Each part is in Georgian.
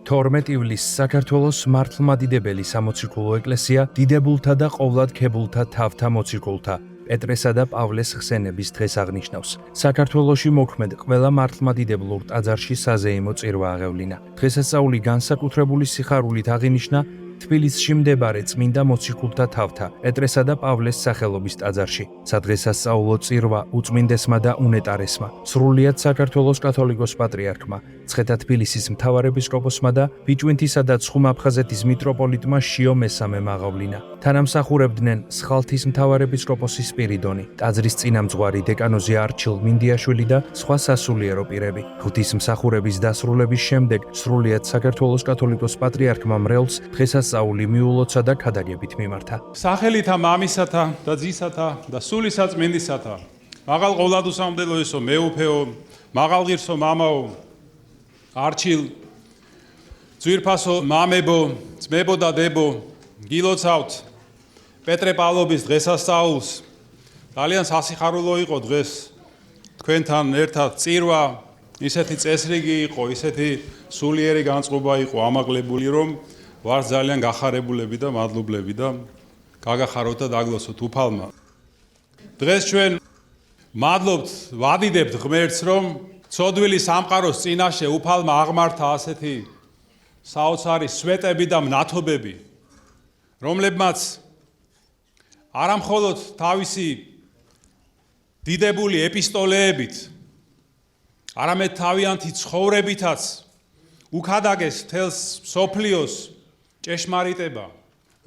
12 ივლისს საქართველოს მართლმადიდებელი სამოციქულო ეკლესია დიდებულთა და ყოვლადქებულთა თავთა მოციქულთა პეტრესა და პავლეს ხსენების დღეს აღნიშნავს. საქართველოში მოქმედ ყველა მართლმადიდებლურ ტაძარში საზეიმო წირვა აღევლინა. დღესასწაული განსაკუთრებული სიხარულით აღინიშნა თბილისში მდებარე წმინდა მოციქულთა თავთა პეტრესა და პავლეს სახელობის ტაძარში. სადღესასწაულო წირვა უწმინდესმა და უნეტარესმა, სრულიად საქართველოს კათოლიკოს პატრიარქმა, ცხეთა თბილისის მთავარეპისკოპოსმა და ბიჭვინთისა და ცხუმ-აფხაზეთის მიტროპოლიტმა შიო მესამემ აღავლინა. თანამსახურებდნენ სხალთის მთავარეპისკოპოსი სპირიდონი, ტაძრის წინამძღვარი დეკანოზი არჩილ მინდიაშვილი და სხვა სასულიერო პირები. ღვთისმსახურების დასრულების შემდეგ სრულიად საქართველოს კათოლიკოს პატრიარქმა მრევლს დღესასწაული მიულოცა და ქადაგებით მიმართა. სახელითა მამისათა და ძისათა და სული საწმინდისათა, მაღალ ყოვლადუსამდელო ისო მეუფეო, მაღალ ღირსო მამაო, არჩილ, ძვირფასო მამებო, ძმებო და დებო, გილოცავთ პეტრე პავლობის დღესასწაულს. ძალიან სასიხარულო იყო დღეს თქვენთან ერთად წირვა, ისეთი წესრიგი იყო, ისეთი სულიერი განწყობა იყო ამაღლებული, რომ ვარ ძალიან გახარებულები და მადლობლები და გაგახაროთ და დაგლოცოთ უფალმა. დღეს ჩვენ მადლობთ, ვადიდებთ ღმერთს, რომ ცოდვილი სამყაროს წინაშე უფალმა აღმართა ასეთი საოცარი სვეტები და მნათობები, რომლებმაც არამხოლოდ თავისი დიდებული ეპისტოლეებით, არამედ თავიანთი ცხოვრებითაც უქადაგეს მთელს მსოფლიოს ჭეშმარიტება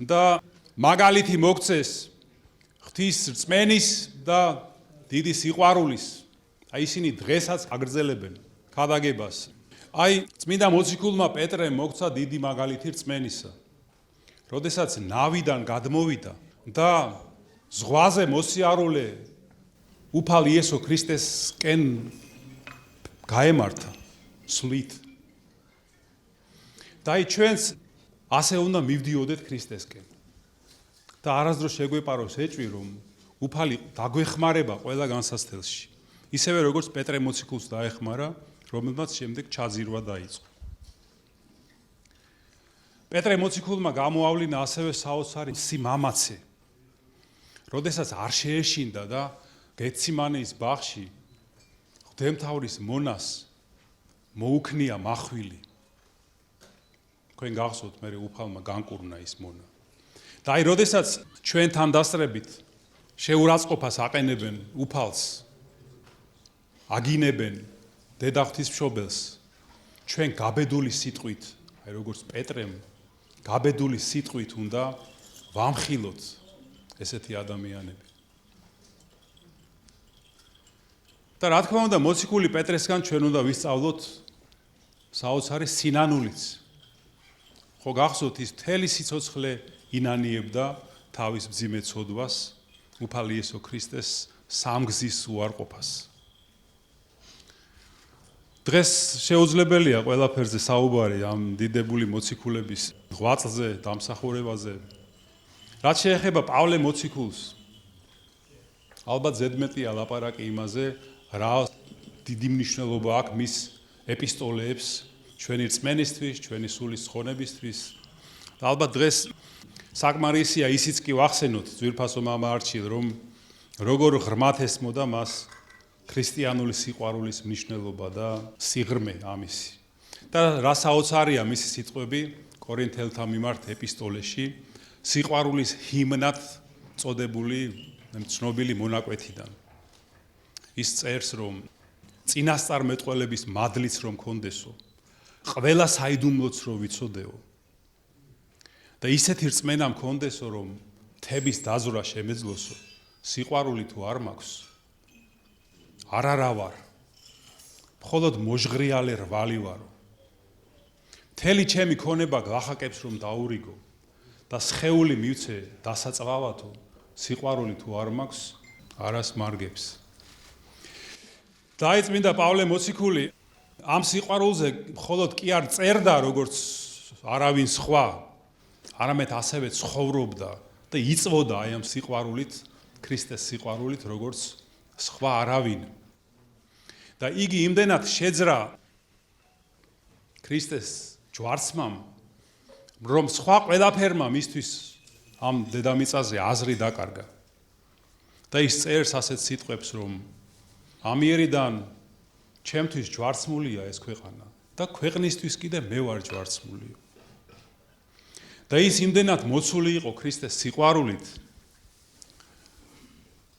და მაგალითი მოგცეს ღვთის რწმენის და დიდი სიყვარულის. აი ისინი დღესაც აგრძელებენ ქადაგებას. აი წმინდა მოციქულმა პეტრემ მოგცა დიდი მაგალითი რწმენისა. როდესაც ნავიდან გადმოვიდა და ზღვაზე მოსიარულე უფალ იესო ქრისტესკენ გაემართა სვლით. და აი ჩვენც ასე უნდა მივდიოდეთ ქრისტესკენ. და არასდროს შეგვეპაროს ეჭვი, რომ უფალი დაგვეხმარება ყველა განსასწელში. ისევე როგორც პეტრე მოციქულს დაეხმარა, რომელმაც შემდეგ ჩაძირვა დაიწყო. პეტრე მოციქულმა გამოავლინა ასევე საოცარი სიმამაცე. როდესაც არ შეეშინდა და გეციმანეის ბაღში ღვთისმთავრის მონას მოუქნია მახვილი. თქვენ გახსოვთ, მე უფალმა განკურნა ის მონა. და აი, როდესაც ჩვენ თანდასწრებით შეურაცხყოფას აყენებენ უფალს, აგინებენ დედა ღვთისმშობელს, ჩვენ გაბედული სიტყვით, აი როგორც პეტრემ, გაბედული სიტყვით უნდა ვამხილოთ ესეთი ადამიანები. და რა თქმა უნდა, მოციქული პეტრესგან ჩვენ უნდა ვისწავლოთ საოცარი სინანულიც. ხო გახსოვთ, ის მთელი სიცოცხლე ინანიებდა თავის მძიმე ცოდვას, უფალ იესო ქრისტეს სამგზის უარყოფას. დღეს შეუძლებელია ყველაფერზე საუბარი ამ დიდებული მოციქულების ღვაწლზე, დამსახურებაზე. რაც შეეხება პავლე მოციქულს, ალბათ ზედმეტია ლაპარაკი იმაზე, რა დიდი მნიშვნელობა აქვს მის ეპისტოლეებს ჩვენი რწმენისთვის, ჩვენი სულის ცხონებისთვის. და ალბათ დღეს საკმარისია ისიც კი ვახსენოთ ძვირფასო მამა არჩილ, რომ როგორ ღრმად ესმოდა მას ქრისტიანული სიყვარულის მნიშვნელობა და სიღრმე ამისი. და რა საოცარია მისი სიტყვები კორინთელთა მიმართ ეპისტოლეში, სიყვარულის ჰიმნად წოდებული ცნობილი მონაკვეთიდან. ის წერს, რომ წინასწარმეტყველების მადლიც რომ კონდესო, ყველა საიდუმლოც რომ ვიცოდეო. და ისეთი რწმენა მქონდესო, რომ მთების დაზვრა შემეძლოსო, სიყვარული თუ არ მაქვს, არა ვარ, მხოლოდ მოჟღრიალე რვალი ვარო. მთელი ჩემი ქონება გლახაკებს რომ დაურიგო და სხეული მივცე დასაწვავათო, სიყვარული თუ არ მაქვს, არას მარგებს. და აი წმინდა პავლე მოციქული ამ სიყვარულზე მხოლოდ კი არ წერდა როგორც არავინ სხვა, არამედ ასევე ცხოვრობდა და იწვოდა აი ამ სიყვარულით, ქრისტეს სიყვარულით, როგორც სხვა არავინ. და იგი იმდენად შეძრა ქრისტეს ჯვარცმამ, რომ სხვა ყველაფერმა მისთვის ამ დედამიწაზე აზრი დაკარგა. და ის წერს ასეთ სიტყვებს, რომ ამიერიდან ჩემთვის ჯვარცმულია ეს ქვეყანა და ქვეყნისთვის კიდე მე ვარ ჯვარცმული. და ის იმდენად მოცული იყო ქრისტეს სიყვარულით,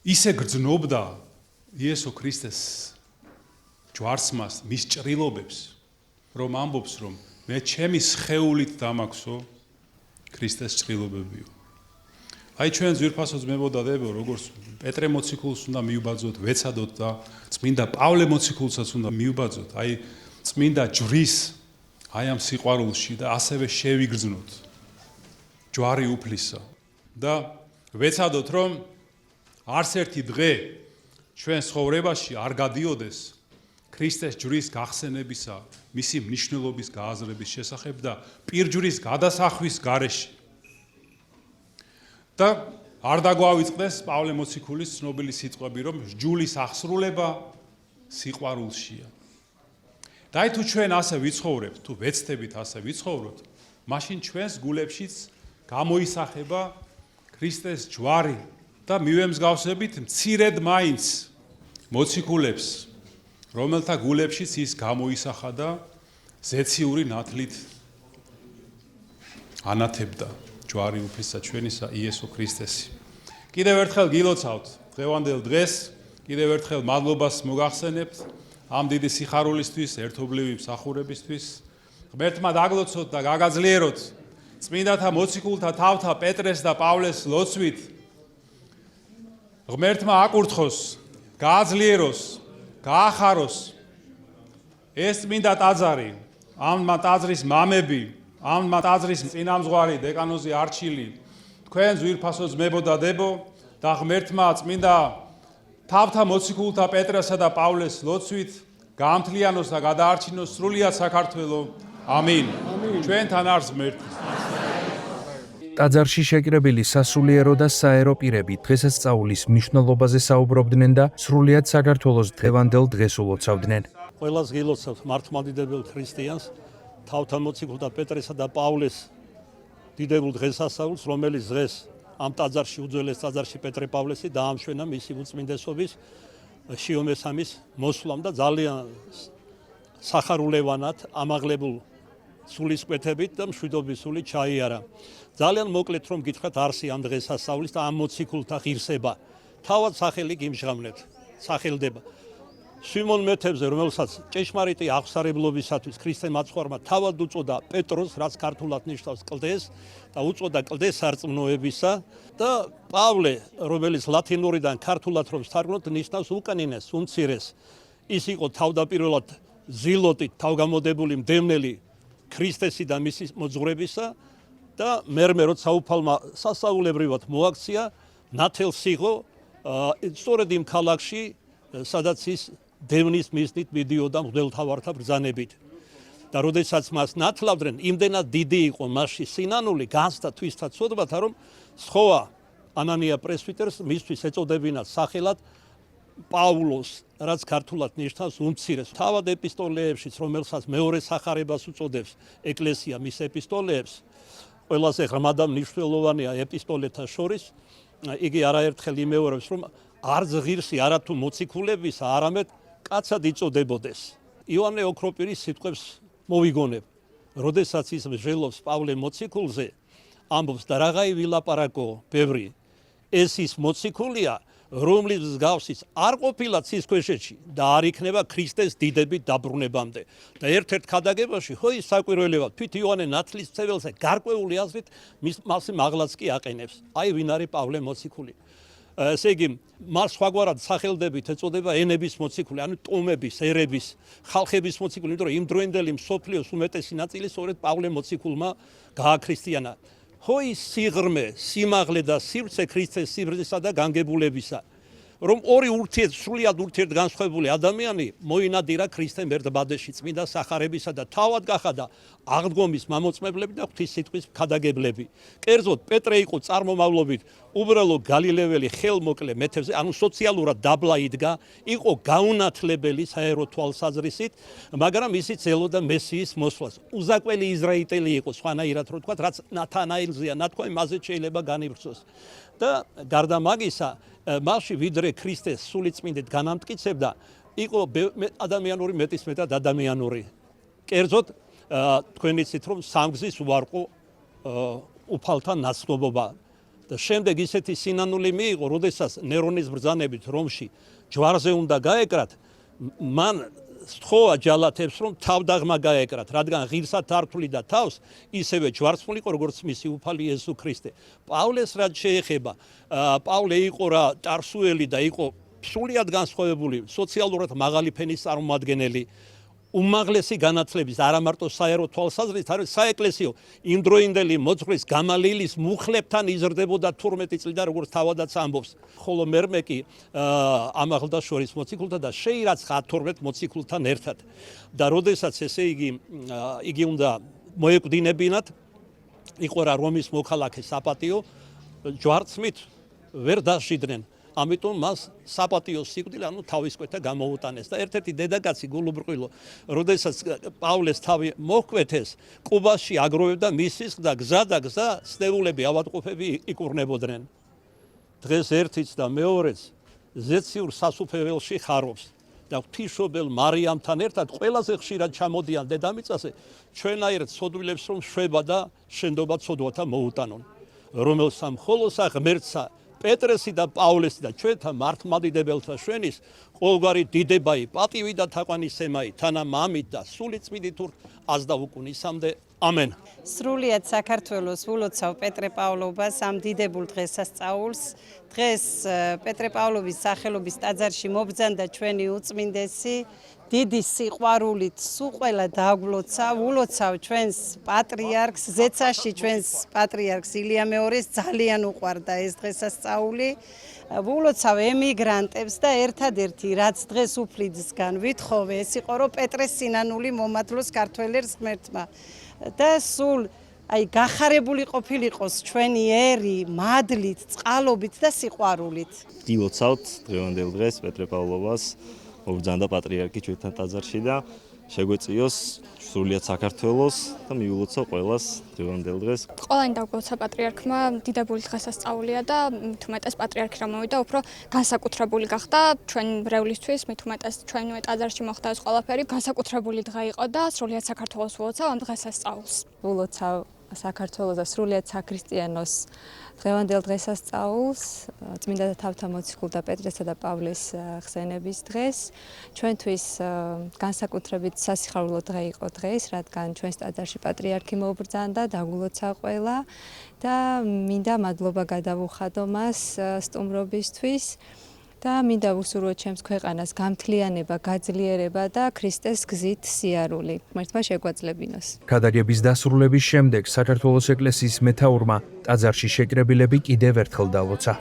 ისე გრძნობდა იესო ქრისტეს ჯვარცმას, მის ჭრილობებს, რომ ამბობს, რომ მე ჩემი სხეულით დამაქვსო ქრისტეს ჭრილობებიო. აი ჩვენ ძვირფასო ძმებო და დებო, როგორც პეტრე მოციქულს უნდა მიუბაძოთ, ვეცადოთ და წმინდა პავლე მოციქულსაც უნდა მიუბაძოთ, აი წმინდა ჯვრის აი ამ სიყვარულში და ასევე შევიგრძნოთ ჯვარი უფლისა და ვეცადოთ, რომ არც ერთი დღე ჩვენ ცხოვრებაში არ გადიოდეს ქრისტეს ჯვრის გახსენებისა, მისი მნიშვნელობის გააზრების შესახებ და პირჯვრის გადასახვის გარეშე. და არ დაგვავიწყდეს პავლე მოციქულის ცნობილი სიტყვები, რომ ჯვრის აღსრულება სიყვარულშია. და აი თუ ჩვენ ასე ვიცხოვრებთ, თუ ვეცდებით ასე ვიცხოვროთ, მაშინ ჩვენს გულებშიც გამოისახება ქრისტეს ჯვარი და მივემსგავსებით მცირედ მაინც მოციქულებს, რომელთა გულებშიც ის გამოისახა და ზეციური ნათლით ანათებდა ჯვარი უფლისა ჩვენისა იესო ქრისტესი. კიდევ ერთხელ გილოცავთ დღევანდელ დღეს, კიდევ ერთხელ მადლობას მოგახსენებთ ამ დიდი სიხარულისთვის, ერთობლივი მსახურებისთვის. ღმერთმა დაგლოცოთ და გაგაძლიეროთ წმინდათა მოციქულთა თავთა პეტრეს და პავლეს ლოცვით. ღმერთმა აკურთხოს, გააძლიეროს, გაახაროს ეს წმინდა ტაძარი, ამ ტაძრის მამები, ამ ტაძრის წინამძღვარი დეკანოზი არჩილი, თქვენ ძვირფასო ძმებო და დებო და ღმერთმა წმინდა თავთა მოციქულთა პეტრესა და პავლეს ლოცვით გაამთლიანოს და გადაარჩინოს სრულიად საქართველო. ამინ. ჩვენთან არის ღმერთი. ტაძარში შეკრებილი სასულიერო და საერო პირები დღესასწაულის მნიშვნელობაზე საუბრობდნენ და სრულიად საქართველოს დღევანდელ დღეს ულოცავდნენ. ყველას გილოცავთ მართლმადიდებელ ქრისტიანს, თავთა მოციქულთა პეტრესა და პავლეს დიდებულ დღესასწაულს, რომელიც დღეს ამ ტაძარში, უძველეს ტაძარში პეტრე პავლესი დაამშვენა მისი უწმინდესობის შიომესამის მოსვლამ და ძალიან სახარულევანად ამაღლებულ სულისკვეთებით და მშვიდობისული ჩაიარა. ძალიან მოკლედ რომ გითხრათ არსი ამ დღესასწაულის და ამ მოციქულთა ღირსება. თავად სახელი გიმჟღავნებთ, სახელდება. სიმონ მეთევზე, რომელსაც ჭეშმარიტი აღსარებლობისათვის ქრისტე მაცხვარმა თავად უწოდა პეტროს, რაც ქართულად ნიშნავს კლდეს და უწოდა კლდეს სარწმუნოებისა და პავლე, რომელიც ლათინურიდან ქართულად რომ ვთარგმნოთ, ნიშნავს უკანინეს, უმცირეს. ის იყო თავდაპირველად ზილოტით თავგამოდებული მდევნელი ქრისტესი და მისი მოძღვრებისა და მერმე როცა უფალმა სასაულებრივად მოაქცია, ნათელს იღო სწორედ იმ ქალაქში, სადაც ის დევნის მიზნით მიდიოდა მღვდელთავართა ბრძანებით. და როდესაც მას ნათლავდნენ, იმდენად დიდი იყო მასში სინანული, განცდა თვისთა ცოდვათა, რომ სხოვა ანანია პრესვიტერს მისთვის ეწოდებინათ სახელად პავლოს, რაც ქართულად ნიშნავს უმცირეს. თავად ეპისტოლეებშიც, რომელსაც მეორე სახარებას უწოდებს ეკლესია მის ეპისტოლეებს, ყველაზე ღრმა და მნიშვნელოვანია ეპისტოლეთა შორის, იგი არაერთხელ იმეორებს, რომ არც ღირსი არათუ მოციქულებისა, არამედ კაცად იწოდებოდეს. იოანე ოქროპირის სიტყვებს მოვიგონებ, როდესაც ის მსჯელობს პავლე მოციქულზე, ამბობს და რაღაცი ვილაპარაკო ბევრი. ეს ის მოციქულია, რომლის მსგავსის არ ყოფილა ცისქვეშეთში და არ იქნება ქრისტეს დიდებით დაბრუნებამდე. და ერთ-ერთ ქადაგებაში, ხო ის საკვირველებად, თვით იოანე ნათლისმცემელზე გარკვეული აზრით მას მაღლაც კი აყენებს. აი ვინ არის პავლე მოციქული. ესე იგი, მას სხვაგვარად სახელდებით ეწოდება ენების მოციქული, ანუ ტომების, ერების, ხალხების მოციქული, იმიტომ რომ იმ დროინდელი მსოფლიოს უმეტესი ნაწილი სწორედ პავლე მოციქულმა გააქრისტიანა. ხო ის სიღრმე, სიმაღლე და სივრცე ქრისტეს სიბრძნისა და განგებულებისა, რომ ორი სრულიად ურთიერთგანსხვავებული ადამიანი მოინადირა ქრისტე მერდბადეში წმინდა სახარებისა და თავად გახადა აღდგომის მამოწმებლები და ღვთის სიტყვის ქადაგებლები. კერძოდ პეტრე იყო წარმომავლობით უბრალო გალილეველი ხელმოკლე მეთევზე, ანუ სოციალურად დაბლა იდგა, იყო გაუნათლებელი საერო თვალსაზრისით, მაგრამ ისიც ელოდა მესიის მოსვლას. უზაკველი ისრაელელი იყო, სხვანაირად რო თქვა, რაც ნათანაელზეა ნათქვამი, მასზე შეიძლება განივრცოს. და გარდა მაგისა, მასში ვიდრე ქრისტეს სულიწმინდით განამტკიცებდა, იყო ადამიანური მეტისმეტად ადამიანური. კერძოდ თქვენ იცით რომ სამგზის უარყო უფალთა ნაცნობობა და შემდეგ ისეთი სინანული მიიღო, როდესაც ნერონის ბრძანებით რომში ჯვარზე უნდა გაეკრათ, მან სთხოვა ჯალათებს რომ თავდაღმა გაეკრათ, რადგან ღირსად არ თვლიდა თავს, ისევე ჯვარცმულიყო როგორც მისი უფალი იესო ქრისტე. პავლეს რაც შეეხება, პავლე იყო რა ტარსუელი და იყო სრულიად განსხვავებული, სოციალურად მაღალი ფენის წარმომადგენელი. უმაღლესი განათლების არა მარტო საერო თვალსაზრისით, არამედ საეკლესიო იმდროინდელი მოძღვრის გამალილის მუხლებთან იზრდებოდა 12 წლიდან, როგორც თავადაც ამბობს. ხოლო მერმეკი ამაღლდა შორის მოციქულთა და შეირაცხა 12 მოციქულთან ერთად. და როდესაც ესე იგი უნდა მოეკვდინებინათ, იყო რა რომის მოქალაქე საპატიო, ჯვარცმით ვერ დასჯიდნენ. ამიტომ მას საპატიო სიკვდილი, ანუ თავისკვეთა გამოუტანეს და ერთ-ერთი დედაკაცი გულუბრყვილო, როდესაც პავლეს თავი მოჰკვეთეს, ყუბაში აგროვებდა მისის და გზა სნეულები ავადმყოფები იკურნებოდნენ. დღეს ერთიც და მეორეც ზეციურ სასუფეველში ხარობს და ღვთისმშობელ მარიამთან ერთად ყველაზე ხშირად ჩამოდიან დედამიწაზე, ჩვენაირ ცოდვილებს რომ შვება და შენდობა ცოდვათა მოუტანონ. რომელსა მხოლოსა ღმერთსა პეტრესი და პავლესი და ჩვენთა მართლმადიდებელთა შენის ყოველგვარი დიდებაი, პატივი და თაყვანისცემაი თანა მამით და სულიწმინდით აზდა უკუნისამდე. ამენ. სრულიად საქართველოს ულოცავ პეტრე პავლობას ამ დიდებულ დღესასწაულს. დღეს პეტრე პავლოვის სახელობის ტაძარში მობრძანდა ჩვენი უწმინდესი. დიდი სიყვარულით სულ ყველა დაგვლოცავ, ულოცავ ჩვენს პატრიარქს, ზეცაში ჩვენს პატრიარქს ილია მეორეს ძალიან უყვარდა ეს დღესასწაული. ულოცავ ემიგრანტებს და ერთადერთი რაც დღეს უფლისგან ვითხოვე, ეს იყო რომ პეტრეს სინანული მომადლოს ქართველებს ღმერთმა. და სულ გახარებული ყოფილიყოს ჩვენი ერი მადლით, წყალობით და სიყვარულით. გილოცავთ დღევანდელ დღეს პეტრე პავლობას, მობრძანდა პატრიარქი ჩვენთან ტაძარში და შეგვეწიოს სრულიად საქართველოს და მიულოცავ ყველას დღევანდელ დღეს. ყველანი დაგვილოცა პატრიარქმა, დიდებული დღესასწაულია და მით უმეტეს პატრიარქი რა მოვიდა, უფრო განსაკუთრებული გახდა ჩვენ მრევლისთვის, მით უმეტეს ჩვენივე ტაძარში მოხდა ეს ყველაფერი, განსაკუთრებული დღე იყო და სრულიად საქართველოს ულოცავ ამ დღესასწაულს. ულოცავ საქართველოს და სრულიად საქრისტიანოს დღევანდელ დღესასწაულს, წმინდა თავთა მოციქულთა პეტრესა და პავლეს ხსენების დღეს. ჩვენთვის განსაკუთრებით სასიხარულო დღე იყო დღეს, რადგან ჩვენს ტაძარში პატრიარქი მობრძანდა, დაგულოცა ყველა და მინდა მადლობა გადავუხადო მას სტუმრობისთვის. და მინდა ვუსურვოთ ჩემს ქვეყანას გამთლიანება, გაძლიერება და ქრისტეს გზით სიარული. ღმერთმა შეგვაძლებინოს. გადაგების დასრულების შემდეგ საქართველოს ეკლესიის მეთაურმა ტაძარში შეკრებილები კიდევ ერთხელ დალოცა.